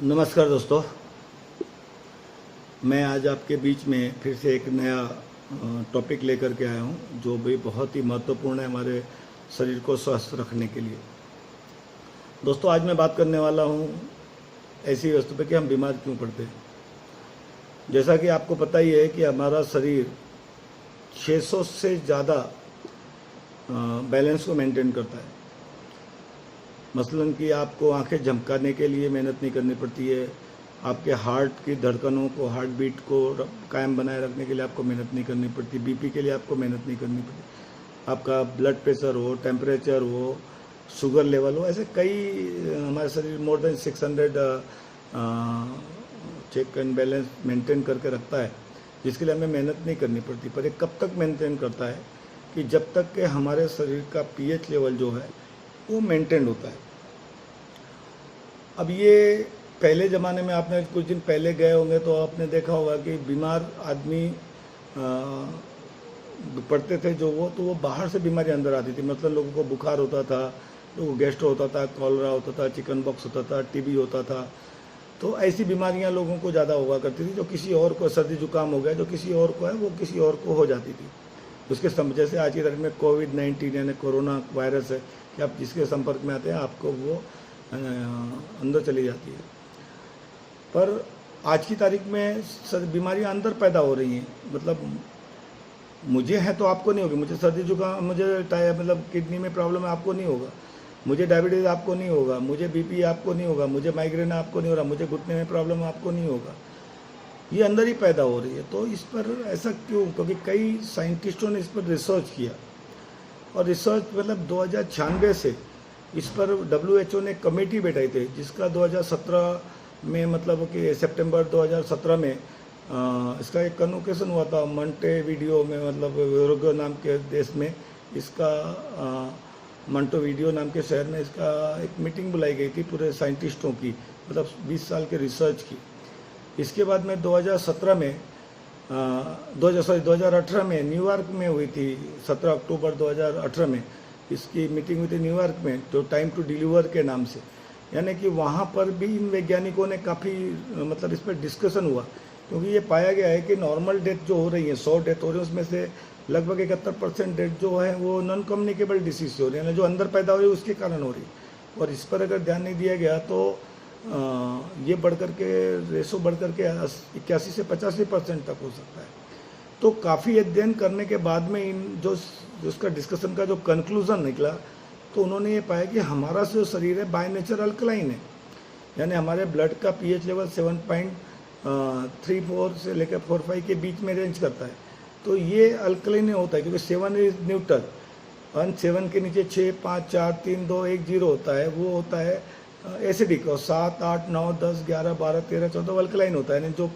नमस्कार दोस्तों, मैं आज आपके बीच में फिर से एक नया टॉपिक लेकर के आया हूँ जो भी बहुत ही महत्वपूर्ण है हमारे शरीर को स्वस्थ रखने के लिए। दोस्तों, आज मैं बात करने वाला हूँ ऐसी वस्तु पे कि हम बीमार क्यों पड़ते हैं। जैसा कि आपको पता ही है कि हमारा शरीर 600 से ज़्यादा बैलेंस को मेंटेन करता है। मसलन कि आपको आंखें झमकाने के लिए मेहनत नहीं करनी पड़ती है, आपके हार्ट की धड़कनों को, हार्ट बीट को कायम बनाए रखने के लिए आपको मेहनत नहीं करनी पड़ती, बीपी के लिए आपको मेहनत नहीं करनी पड़ती, आपका ब्लड प्रेशर हो, टेम्परेचर हो, शुगर लेवल हो, ऐसे कई हमारे शरीर more than 600 check and balance maintain करके रखता है, जिसके लिए हमें मेहनत नहीं करनी पड़ती। पर ये कब तक मेंटेन करता है कि जब तक कि हमारे शरीर का पीएच लेवल जो है वो मेंटेन होता है। अब ये पहले ज़माने में आपने कुछ दिन पहले गए होंगे तो आपने देखा होगा कि बीमार आदमी पड़ते थे जो तो वो बाहर से बीमारी अंदर आती थी। मतलब लोगों को बुखार होता था, लोगों को गैस्ट्रो होता था, कॉलरा होता था, चिकन बॉक्स होता था, टीबी होता था। तो ऐसी बीमारियां लोगों को ज़्यादा हुआ करती थी। जो किसी और को सर्दी जुकाम हो गया, जो किसी और को है वो किसी और को हो जाती थी। उसके जैसे आज की तारीख में कोविड-19 यानी कोरोना वायरस है कि आप जिसके संपर्क में आते हैं आपको वो अंदर चली जाती है। पर आज की तारीख में बीमारियां अंदर पैदा हो रही हैं। मतलब मुझे है तो आपको नहीं होगी, मुझे सर्दी जुकाम, मुझे मतलब किडनी में प्रॉब्लम है आपको नहीं होगा, मुझे डायबिटीज़ आपको नहीं होगा, मुझे बीपी आपको नहीं होगा, मुझे माइग्रेन आपको नहीं हो रहा, मुझे घुटने में प्रॉब्लम आपको नहीं होगा। ये अंदर ही पैदा हो रही है। तो इस पर ऐसा क्यों? क्योंकि कई साइंटिस्टों ने इस पर रिसर्च किया और रिसर्च मतलब 2096 से इस पर WHO ने कमेटी बैठाई थी, जिसका 2017 में मतलब कि सितंबर 2017 में इसका एक कन्वोकेशन हुआ था मोंटेविडियो में, मतलब यूरुग्वे नाम के देश में। इसका मोंटेविडियो नाम के शहर में इसका एक मीटिंग बुलाई गई थी पूरे साइंटिस्टों की, मतलब 20 साल के रिसर्च की। इसके बाद में 2017 में 2018 में न्यूयॉर्क में हुई थी, 17 अक्टूबर 2018 में इसकी मीटिंग हुई थी न्यूयॉर्क में, तो टाइम टू डिलीवर के नाम से। यानी कि वहाँ पर भी इन वैज्ञानिकों ने काफ़ी मतलब इस पर डिस्कशन हुआ, क्योंकि ये पाया गया है कि नॉर्मल डेथ जो हो रही है, 100 डेथ हो रही है, उसमें से लगभग 71% डेथ जो है वो नॉन कम्युनिकेबल डिसीज से हो रही है, यानी जो अंदर पैदा हो रही है उसके कारण हो रही है। और इस पर अगर ध्यान नहीं दिया गया तो ये बढ़ करके रेशो बढ़ करके 81 से 85% तक हो सकता है। तो काफ़ी अध्ययन करने के बाद में इन जो उसका डिस्कशन का जो कंक्लूजन निकला, तो उन्होंने ये पाया कि हमारा जो शरीर है बाय नेचर अल्कलाइन है। यानी हमारे ब्लड का पीएच लेवल 7.34 से लेकर 4.5 के बीच में रेंज करता है। तो ये अल्कलाइन होता है, क्योंकि 7 इज न्यूट्रल और 7 के नीचे 6, 5, 4, 3, 2, 1, 0 होता है, वो होता है एसिडिक। और 7, 8, 9, 10, 11, 12, 13, 14 अल्कलाइन होता है। यानी जो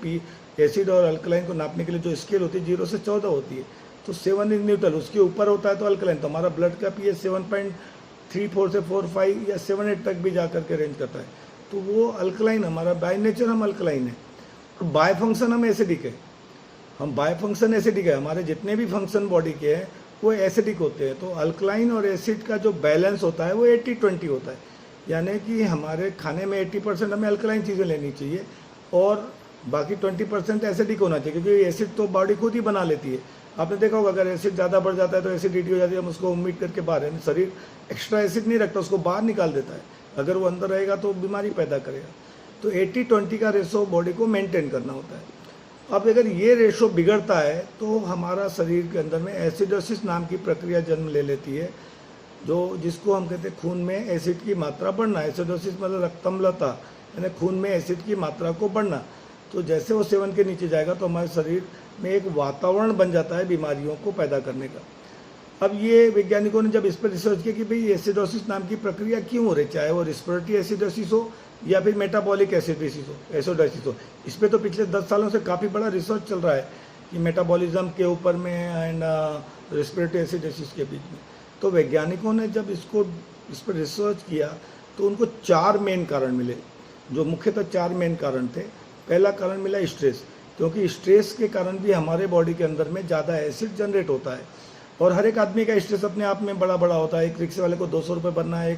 एसिड और अल्कलाइन को नापने के लिए जो स्केल होती है 0 से 14 होती है। तो 7 इज न्यूट्रल, उसके ऊपर होता है तो अल्कलाइन। तो हमारा ब्लड का पीएच 7.34 से 4.5 या 7.8 तक भी जा करके रेंज करता है। तो वो अल्कलाइन, हमारा बाय नेचर हम अल्कलाइन है। और बाय फंक्शन हम एसिडिक है। हम बाय फंक्शन एसिडिक है, हमारे जितने भी फंक्शन बॉडी के हैं वो एसिडिक होते हैं। तो अल्कलाइन और एसिड का जो बैलेंस होता है वो 80-20 होता है। यानी कि हमारे खाने में 80% हमें अल्कलाइन चीज़ें लेनी चाहिए और बाकी 20% एसिडिक होना चाहिए, क्योंकि एसिड तो बॉडी खुद ही बना लेती है। आपने देखा होगा अगर एसिड ज़्यादा बढ़ जाता है तो एसिडिटी हो जाती है, हम उसको उम्मीद करके बाहर, यानी शरीर एक्स्ट्रा एसिड नहीं रखता, उसको बाहर निकाल देता है। अगर वो अंदर रहेगा तो बीमारी पैदा करेगा। तो 80-20 का रेशो बॉडी को मेंटेन करना होता है। अब अगर ये रेशो बिगड़ता है तो हमारा शरीर के अंदर में एसिडोसिस नाम की प्रक्रिया जन्म ले लेती है, जो जिसको हम कहते हैं खून में एसिड की मात्रा बढ़ना। एसिडोसिस मतलब रक्तअम्लता, यानी खून में एसिड की मात्रा को बढ़ना। तो जैसे वो 7 के नीचे जाएगा तो हमारे शरीर में एक वातावरण बन जाता है बीमारियों को पैदा करने का। अब ये वैज्ञानिकों ने जब इस पर रिसर्च किया कि भाई एसिडोसिस नाम की प्रक्रिया क्यों हो रही, चाहे वो रेस्पिरेटरी एसिडोसिस हो या फिर मेटाबॉलिक एसिडोसिस हो। इस पर तो पिछले 10 सालों से काफ़ी बड़ा रिसर्च चल रहा है कि मेटाबॉलिज्म के ऊपर में एंड रेस्पिरेटरी एसिडोसिस के बीच में। तो वैज्ञानिकों ने जब इस पर रिसर्च किया तो उनको 4 मेन कारण मिले, जो मुख्यतः 4 मेन कारण थे। पहला कारण मिला स्ट्रेस, क्योंकि स्ट्रेस के कारण भी हमारे बॉडी के अंदर में ज़्यादा एसिड जनरेट होता है। और हर एक आदमी का स्ट्रेस अपने आप में बड़ा बड़ा होता है। एक रिक्शे वाले को 200 रुपये भरना है,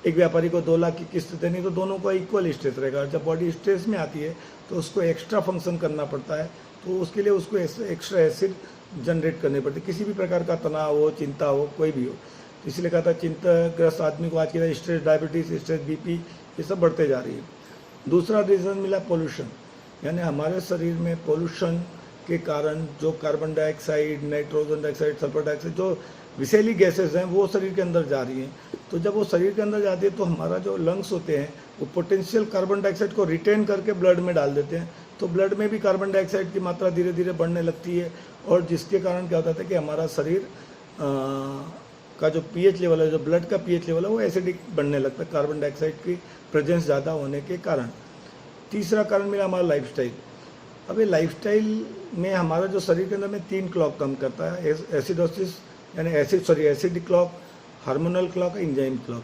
एक व्यापारी को 2 लाख की किस्त देनी, तो दोनों का इक्वल स्ट्रेस रहेगा। जब बॉडी स्ट्रेस में आती है तो उसको एक्स्ट्रा फंक्शन करना पड़ता है, तो उसके लिए उसको एक्स्ट्रा एसिड जनरेट करने पड़ते। किसी भी प्रकार का तनाव हो, चिंता हो, कोई भी हो, इसलिए कहा था चिंताग्रस्त आदमी को आज के स्ट्रेस, डायबिटीज, स्ट्रेस, बीपी ये सब बढ़ते जा रही है। दूसरा रीज़न मिला पोल्यूशन, यानी हमारे शरीर में पोल्यूशन के कारण जो carbon dioxide, nitrogen dioxide, sulphur dioxide, जो विषैली गैसेस हैं वो शरीर के अंदर जा रही हैं। तो जब वो शरीर के अंदर जाती है तो हमारा जो लंग्स होते हैं वो पोटेंशियल कार्बन डाइऑक्साइड को रिटेन करके ब्लड में डाल देते हैं, तो ब्लड में भी कार्बन डाइऑक्साइड की मात्रा धीरे धीरे बढ़ने लगती है, और जिसके कारण क्या होता है कि हमारा शरीर का जो पीएच लेवल है, जो ब्लड का पीएच लेवल है वो एसिडिक बनने लगता है, कार्बन डाइऑक्साइड की प्रेजेंस ज़्यादा होने के कारण। तीसरा कारण मिला हमारा लाइफस्टाइल। अब ये लाइफस्टाइल में हमारा जो शरीर के अंदर में 3 क्लॉक काम करता है, एसिडोसिस यानी acid clock, hormonal clock, enzyme clock.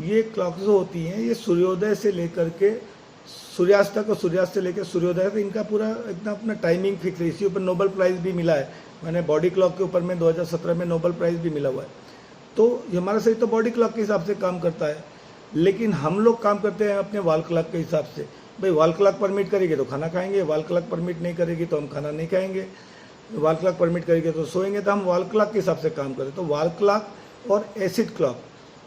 ये क्लॉक जो होती हैं ये सूर्योदय से लेकर के सूर्यास्त तक, और सूर्यास्त से लेकर सूर्योदय तक इनका पूरा एकदम अपना टाइमिंग फिक्स है। इसी ऊपर नोबेल प्राइज़ भी मिला है, मैंने बॉडी क्लॉक के ऊपर में 2017 में नोबेल प्राइज़ भी मिला हुआ है। तो हमारा शरीर तो बॉडी क्लॉक के हिसाब से काम करता है, लेकिन हम लोग काम करते हैं अपने वाल क्लॉक के हिसाब से। भाई वाल क्लॉक परमिट करेगी तो खाना खाएंगे, वाल क्लॉक परमिट नहीं करेगी तो हम खाना नहीं खाएंगे, वाल क्लॉक परमिट करेगी तो सोएंगे, तो हम वाल क्लॉक के हिसाब से काम करें। तो वाल क्लॉक और एसिड क्लॉक,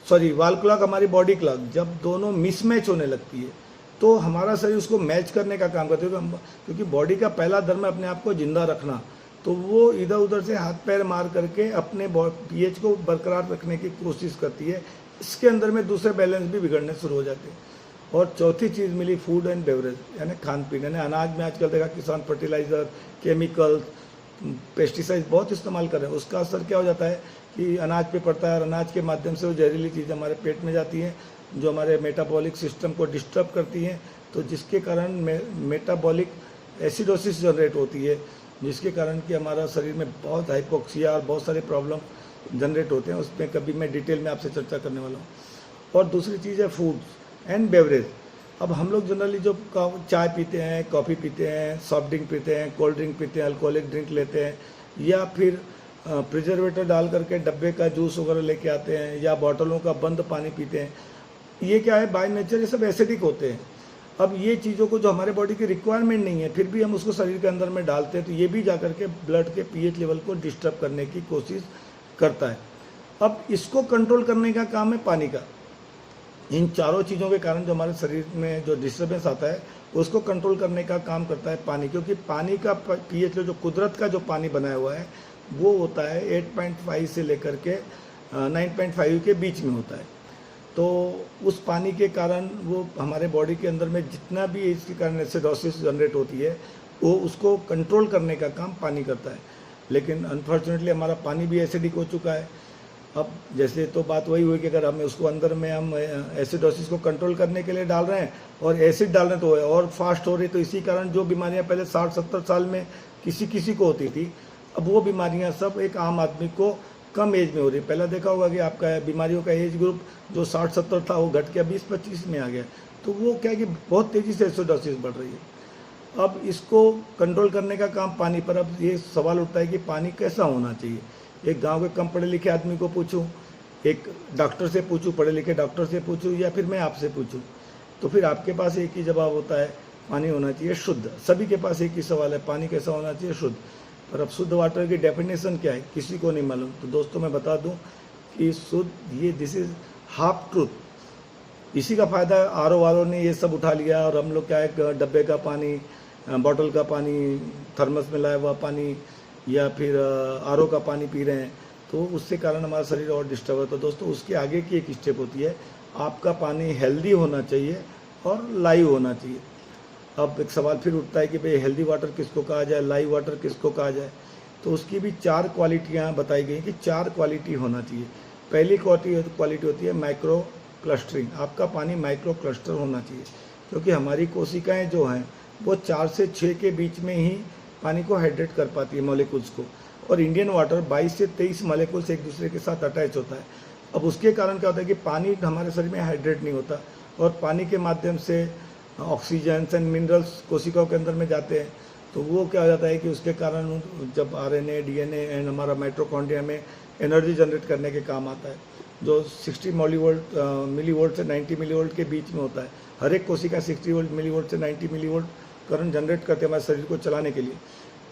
सॉरी वाल क्लॉक हमारी बॉडी क्लॉक, जब दोनों मिसमैच होने लगती है तो हमारा शरीर उसको मैच करने का काम करते है, क्योंकि बॉडी का पहला धर्म है अपने आप को जिंदा रखना, तो वो इधर उधर से हाथ पैर मार करके अपने पीएच को बरकरार रखने की कोशिश करती है। इसके अंदर में दूसरे बैलेंस भी बिगड़ने शुरू हो जाते हैं। और चौथी चीज़ मिली फूड एंड बेवरेज, यानी खान पीन, यानी अनाज में आजकल देखा किसान फर्टिलाइज़र, केमिकल, पेस्टिसाइड बहुत इस्तेमाल कर रहे हैं। उसका असर क्या हो जाता है कि अनाज पे पड़ता है, और अनाज के माध्यम से वो जहरीली चीज़ें हमारे पेट में जाती हैं, जो हमारे मेटाबॉलिक सिस्टम को डिस्टर्ब करती हैं, तो जिसके कारण मेटाबॉलिक एसिडोसिस जनरेट होती है, जिसके कारण कि हमारा शरीर में बहुत हाइपोक्सिया और बहुत सारे प्रॉब्लम जनरेट होते हैं। उसमें कभी मैं डिटेल में आपसे चर्चा करने वाला हूँ। और दूसरी चीज़ है फूड्स एंड बेवरेज। अब हम लोग जनरली जो चाय पीते हैं, कॉफ़ी पीते हैं, सॉफ्ट ड्रिंक पीते हैं, कोल्ड ड्रिंक पीते हैं, अल्कोहलिक ड्रिंक लेते हैं, या फिर प्रिजर्वेटर डाल करके डब्बे का जूस वगैरह लेके आते हैं, या बॉटलों का बंद पानी पीते हैं, ये क्या है बाय नेचर ये सब एसिडिक होते हैं। अब ये चीज़ों को जो हमारे बॉडी की रिक्वायरमेंट नहीं है फिर भी हम उसको शरीर के अंदर में डालते हैं, तो ये भी जाकर के ब्लड के पीएच लेवल को डिस्टर्ब करने की कोशिश करता है। अब इसको कंट्रोल करने का काम है पानी का। इन चारों चीज़ों के कारण जो हमारे शरीर में जो डिस्टर्बेंस आता है उसको कंट्रोल करने का काम करता है पानी, क्योंकि पानी का पीएच जो कुदरत का जो पानी बनाया हुआ है वो होता है 8.5 से लेकर के 9.5 के बीच में होता है। तो उस पानी के कारण वो हमारे बॉडी के अंदर में जितना भी इसके कारण एसिडोसिस जनरेट होती है वो उसको कंट्रोल करने का काम पानी करता है। लेकिन अनफॉर्चुनेटली हमारा पानी भी एसिडिक हो चुका है। अब जैसे तो बात वही हुई कि अगर हमें उसको अंदर में हम एसिडोसिस को कंट्रोल करने के लिए डाल रहे हैं और एसिड डाल रहे हैं तो और फास्ट हो रही, तो इसी कारण जो बीमारियां पहले 60-70 साल में किसी को होती थी अब वो बीमारियां सब एक आम आदमी को कम एज में हो रही है। पहले देखा होगा कि आपका बीमारियों का एज ग्रुप जो 60-70 था वो घट के 20-25 में आ गया, तो वो क्या है कि बहुत तेज़ी से एसिडोसिस बढ़ रही है। अब इसको कंट्रोल करने का काम पानी पर। अब ये सवाल उठता है कि पानी कैसा होना चाहिए। एक गांव के कम पढ़े लिखे आदमी को पूछूं, एक डॉक्टर से पूछूं, पढ़े लिखे डॉक्टर से पूछूं, या फिर मैं आपसे पूछूं, तो फिर आपके पास एक ही जवाब होता है, पानी होना चाहिए शुद्ध। सभी के पास एक ही सवाल है, पानी कैसा होना चाहिए शुद्ध। पर अब शुद्ध वाटर की डेफिनेशन क्या है किसी को नहीं मालूम। तो दोस्तों मैं बता दूं कि शुद्ध ये दिस इज हाफ ट्रूथ। इसी का फ़ायदा आरओ वालों ने ये सब उठा लिया और हम लोग क्या है डब्बे का पानी, बॉटल का पानी, थर्मस में लाया हुआ पानी या फिर आरओ का पानी पी रहे हैं, तो उससे कारण हमारा शरीर और डिस्टर्ब है। तो दोस्तों उसके आगे की एक स्टेप होती है, आपका पानी हेल्दी होना चाहिए और लाइव होना चाहिए। अब एक सवाल फिर उठता है कि भाई हेल्दी वाटर किसको कहा जाए, लाइव वाटर किसको कहा जाए। तो उसकी भी 4 क्वालिटियाँ बताई गई कि 4 क्वालिटी होना चाहिए। पहली क्वालिटी होती है माइक्रो क्लस्टरिंग। आपका पानी माइक्रो क्लस्टर होना चाहिए, क्योंकि हमारी कोशिकाएं जो हैं वो 4 से 6 के बीच में ही पानी को हाइड्रेट कर पाती है मॉलिक्यूल्स को, और इंडियन वाटर 22 से 23 मॉलिक्यूल्स एक दूसरे के साथ अटैच होता है। अब उसके कारण क्या होता है कि पानी हमारे शरीर में हाइड्रेट नहीं होता, और पानी के माध्यम से ऑक्सीजन एंड मिनरल्स कोशिकाओं के अंदर में जाते हैं, तो वो क्या हो जाता है कि उसके कारण जब आरएनए, डीएनए एंड हमारा माइटोकॉन्ड्रिया में एनर्जी जनरेट करने के काम आता है, जो 60 मिलीवोल्ट से 90 मिलीवोल्ट के बीच में होता है। हर एक कोशिका 60 मिलीवोल्ट से 90 मिलीवोल्ट करंट जनरेट करते हैं हमारे शरीर को चलाने के लिए,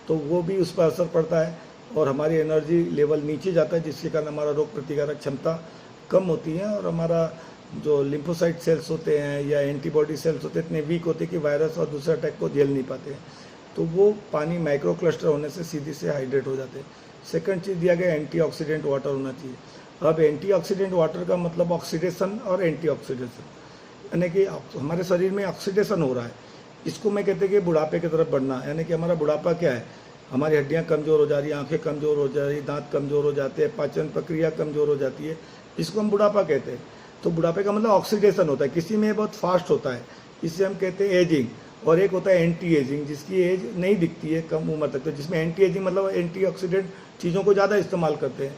तो वो भी उस पर असर पड़ता है और हमारी एनर्जी लेवल नीचे जाता है, जिसके कारण हमारा रोग प्रतिकारक क्षमता कम होती है और हमारा जो लिम्फोसाइट सेल्स होते हैं या एंटीबॉडी सेल्स होते हैं इतने वीक होते हैं कि वायरस और दूसरे अटैक को झेल नहीं पाते हैं, तो वो पानी माइक्रो क्लस्टर होने से सीधी से हाइड्रेट हो जाते हैं। सेकंड चीज़ दिया गया एंटीऑक्सीडेंट वाटर होना चाहिए। अब एंटीऑक्सीडेंट वाटर का मतलब ऑक्सीडेशन और एंटीऑक्सीडेशन, यानी कि हमारे शरीर में ऑक्सीडेशन हो रहा है, इसको मैं कहते हैं कि बुढ़ापे की तरफ बढ़ना, यानी कि हमारा बुढ़ापा क्या है, हमारी हड्डियां कमज़ोर हो जा रही हैं, आंखें कमज़ोर हो जा रही हैं, दांत कमज़ोर हो जाते हैं, पाचन प्रक्रिया कमज़ोर हो जाती है, इसको हम बुढ़ापा कहते हैं। तो बुढ़ापे का मतलब ऑक्सीडेशन होता है, किसी में बहुत फास्ट होता है, इसे हम कहते हैं एजिंग। और एक होता है एंटी एजिंग, जिसकी एज नहीं दिखती है कम उम्र तक, तो जिसमें एंटी एजिंग मतलब एंटीऑक्सीडेंट चीज़ों को ज़्यादा इस्तेमाल करते हैं,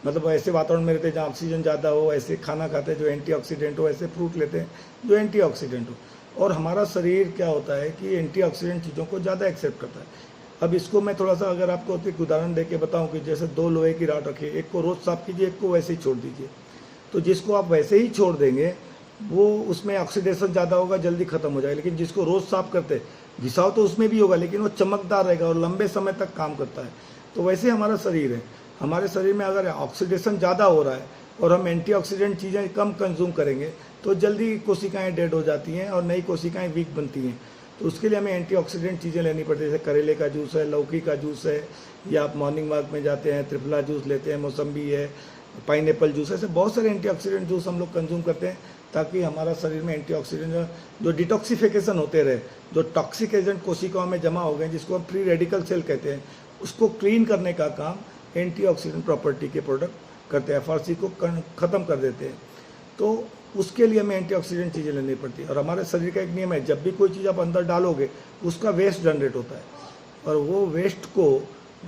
मतलब ऐसे वातावरण में रहते हैं जहाँ ऑक्सीजन ज़्यादा हो, ऐसे खाना खाते हैं जो एंटीऑक्सीडेंट हो, ऐसे फ्रूट लेते हैं जो एंटीऑक्सीडेंट हो। और हमारा शरीर क्या होता है कि एंटीऑक्सीडेंट चीज़ों को ज़्यादा एक्सेप्ट करता है। अब इसको मैं थोड़ा सा अगर आपको एक उदाहरण दे के बताऊँ कि जैसे 2 लोहे की रॉड रखिए, एक को रोज़ साफ कीजिए, एक को वैसे ही छोड़ दीजिए, तो जिसको आप वैसे ही छोड़ देंगे वो उसमें ऑक्सीडेशन ज़्यादा होगा, जल्दी खत्म हो जाएगा। लेकिन जिसको रोज़ साफ करते, घिसाव तो उसमें भी होगा लेकिन वो चमकदार रहेगा और लंबे समय तक काम करता है। तो वैसे हमारा शरीर है, हमारे शरीर में अगर ऑक्सीडेशन ज़्यादा हो रहा है और हम एंटीऑक्सीडेंट चीज़ें कम कंज्यूम करेंगे तो जल्दी कोशिकाएं डेड हो जाती हैं और नई कोशिकाएं वीक बनती हैं। तो उसके लिए हमें एंटीऑक्सीडेंट चीज़ें लेनी पड़ती है, जैसे करेले का जूस है, लौकी का जूस है, या आप मॉर्निंग वॉक में जाते हैं त्रिफला जूस लेते हैं, मौसम्बी है, पाइनएप्पल जूस, ऐसे बहुत सारे एंटीऑक्सीडेंट जूस हम लोग कंज्यूम करते हैं ताकि हमारा शरीर में एंटीऑक्सीडेंट जो डिटॉक्सिफिकेशन होते रहे, जो टॉक्सिक एजेंट कोशिकाओं में जमा हो गए जिसको हम फ्री रेडिकल सेल कहते हैं, उसको क्लीन करने का काम एंटीऑक्सीडेंट प्रॉपर्टी के प्रोडक्ट करते हैं, एफआरसी को ख़त्म कर देते हैं। तो उसके लिए हमें एंटीऑक्सीडेंट चीज़ें लेनी पड़ती है। और हमारे शरीर का एक नियम है, जब भी कोई चीज़ आप अंदर डालोगे उसका वेस्ट जनरेट होता है और वो वेस्ट को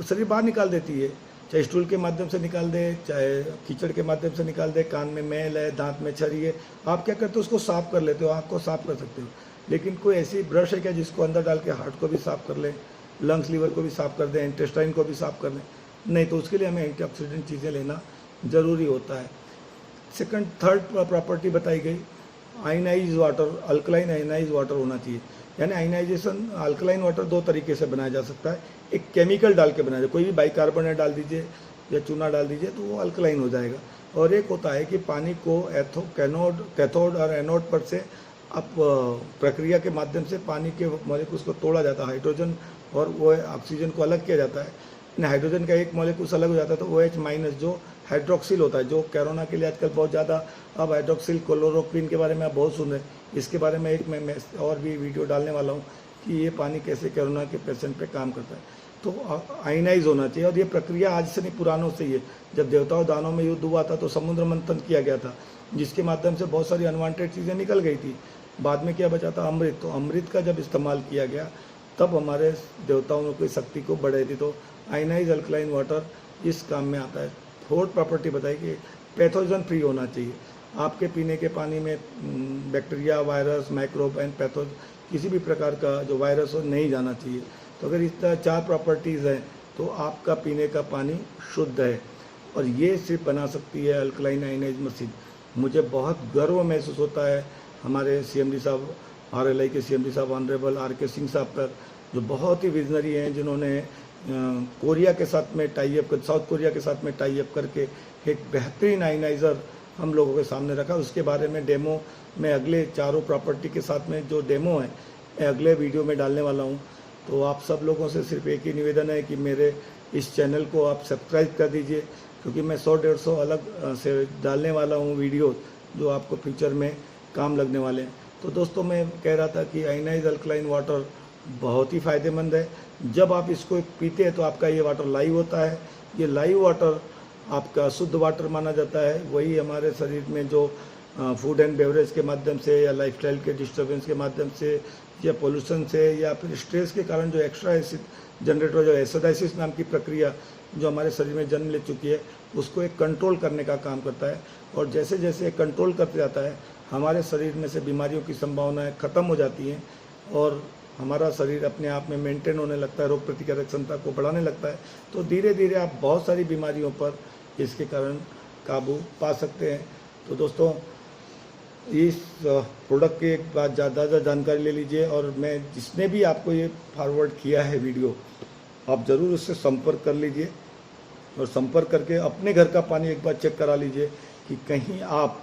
शरीर बाहर निकाल देती है, चाहे स्टूल के माध्यम से निकाल दे, चाहे कीचड़ के माध्यम से निकाल दे, कान में मैल है, दांत में छरी है, आप क्या करते हो उसको साफ कर लेते हो, आँख को साफ कर सकते हो। लेकिन कोई ऐसी ब्रश है क्या जिसको अंदर डाल के हार्ट को भी साफ कर ले, लंग्स लीवर को भी साफ कर दें, इंटेस्टाइन को भी साफ कर लें? नहीं, तो उसके लिए हमें एंटीऑक्सीडेंट चीज़ें लेना ज़रूरी होता है। सेकंड थर्ड प्रॉपर्टी बताई गई ionise water, alkaline ionise water होना चाहिए। यानी आयनाइजेशन अल्कलाइन वाटर 2 तरीके से बनाया जा सकता है, एक केमिकल डाल के बनाया जाए, कोई भी बाइकार्बोनेट डाल दीजिए या चूना डाल दीजिए तो वो अल्कलाइन हो जाएगा। और एक होता है कि पानी को कैथोड और एनोड पर से आप प्रक्रिया के माध्यम से पानी के मॉलिक्यूल्स को तोड़ा जाता है, हाइड्रोजन और वो ऑक्सीजन को अलग किया जाता है, हाइड्रोजन का एक मॉलिक्यूल्स अलग हो जाता है तो OH माइनस जो हाइड्रोक्सिल होता है, जो कोरोना के लिए आजकल बहुत ज़्यादा अब हाइड्रोक्सिल क्लोरोक्विन के बारे में आप बहुत सुन रहे हैं, इसके बारे में एक मैं और भी वीडियो डालने वाला हूँ कि ये पानी कैसे कोरोना के पेशेंट पे काम करता है। तो आयनाइज होना चाहिए और ये प्रक्रिया आज से नहीं, पुरानों से ही है। जब देवताओं दानों में युद्ध हुआ था तो समुद्र मंथन किया गया था, जिसके माध्यम से बहुत सारी अनवांटेड चीज़ें निकल गई थी। बाद में क्या बचा था? अमृत। तो अमृत का जब इस्तेमाल किया गया तब हमारे देवताओं की शक्ति को बढ़ाई थी। तो आयनाइज अल्कलाइन वाटर इस काम में आता है। फोर्थ प्रॉपर्टी बताई कि पैथोजन फ्री होना चाहिए। आपके पीने के पानी में bacteria, virus, microbe and pathogen किसी भी प्रकार का जो वायरस हो नहीं जाना चाहिए। तो अगर इस तरह 4 प्रॉपर्टीज़ हैं तो आपका पीने का पानी शुद्ध है और ये सिर्फ बना सकती है अल्कलाइन आयनाइज मशीन। मुझे बहुत गर्व महसूस होता है हमारे CMD साहब, RLI के CMD साहब ऑनरेबल RK सिंह साहब पर, जो बहुत ही विजनरी हैं, जिन्होंने कोरिया के साथ में टाई अप कर, साउथ कोरिया के साथ में टाई अप करके एक बेहतरीन आयनाइज़र हम लोगों के सामने रखा। उसके बारे में डेमो मैं अगले 4 प्रॉपर्टी के साथ में जो डेमो है मैं अगले वीडियो में डालने वाला हूँ। तो आप सब लोगों से सिर्फ एक ही निवेदन है कि मेरे इस चैनल को आप सब्सक्राइब कर दीजिए, क्योंकि मैं 100-150 अलग से डालने वाला हूँ वीडियो जो आपको फ्यूचर में काम लगने वाले हैं। तो दोस्तों, मैं कह रहा था कि आयनाइज अल्कलाइन वाटर बहुत ही फ़ायदेमंद है। जब आप इसको पीते हैं तो आपका ये वाटर लाइव होता है। ये लाइव वाटर आपका शुद्ध वाटर माना जाता है। वही हमारे शरीर में जो फूड एंड बेवरेज के माध्यम से या लाइफस्टाइल के डिस्टर्बेंस के माध्यम से या पोल्यूशन से या फिर स्ट्रेस के कारण जो एक्स्ट्रा एसिड जनरेट हो, जो एसिडाइसिस नाम की प्रक्रिया जो हमारे शरीर में जन्म ले चुकी है, उसको एक कंट्रोल करने का काम करता है। और जैसे जैसे कंट्रोल करते जाता है, हमारे शरीर में से बीमारियों की संभावनाएं ख़त्म हो जाती हैं और हमारा शरीर अपने आप में मेंटेन होने लगता है, रोग प्रतिकारक क्षमता को बढ़ाने लगता है। तो धीरे धीरे आप बहुत सारी बीमारियों पर इसके कारण काबू पा सकते हैं। तो दोस्तों, इस प्रोडक्ट की एक बात ज़्यादा जानकारी ले लीजिए, और मैं जिसने भी आपको ये फॉरवर्ड किया है वीडियो, आप ज़रूर उससे संपर्क कर लीजिए, और संपर्क करके अपने घर का पानी एक बार चेक करा लीजिए कि कहीं आप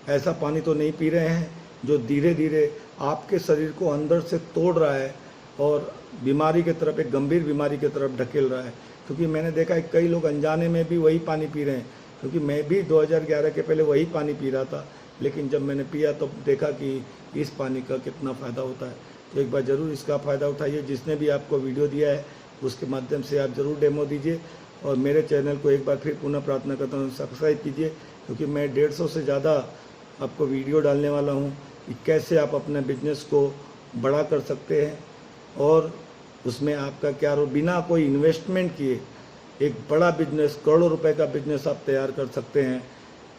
ऐसा पानी तो नहीं पी रहे हैं जो धीरे धीरे आपके शरीर को अंदर से तोड़ रहा है और बीमारी की तरफ, एक गंभीर बीमारी की तरफ ढकेल रहा है। क्योंकि मैंने देखा है कई लोग अनजाने में भी वही पानी पी रहे हैं, क्योंकि मैं भी 2011 के पहले वही पानी पी रहा था, लेकिन जब मैंने पिया तो देखा कि इस पानी का कितना फ़ायदा होता है। तो एक बार ज़रूर इसका फ़ायदा उठाइए। जिसने भी आपको वीडियो दिया है उसके माध्यम से आप ज़रूर डेमो दीजिए, और मेरे चैनल को एक बार फिर पुनः प्रार्थना करता हूँ सब्सक्राइब कीजिए, क्योंकि मैं 150 से ज़्यादा आपको वीडियो डालने वाला हूँ कि कैसे आप अपने बिजनेस को बड़ा कर सकते हैं, और उसमें आपका क्या रो, बिना कोई इन्वेस्टमेंट किए एक बड़ा बिजनेस, करोड़ों रुपए का बिजनेस आप तैयार कर सकते हैं।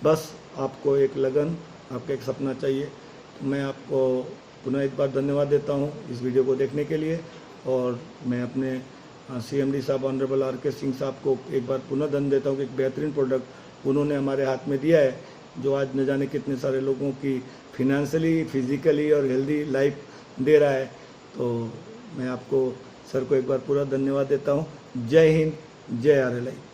बस आपको एक लगन, आपका एक सपना चाहिए। तो मैं आपको पुनः एक बार धन्यवाद देता हूँ इस वीडियो को देखने के लिए, और मैं अपने CMD साहब ऑनरेबल RK सिंह साहब को एक बार पुनः धन्यवाद देता हूँ कि एक बेहतरीन प्रोडक्ट उन्होंने हमारे हाथ में दिया है, जो आज न जाने कितने सारे लोगों की फिनेंशियली, फिजिकली और हेल्दी लाइफ दे रहा है। तो मैं आपको, सर को एक बार पूरा धन्यवाद देता हूँ। जय हिंद, जय RLI।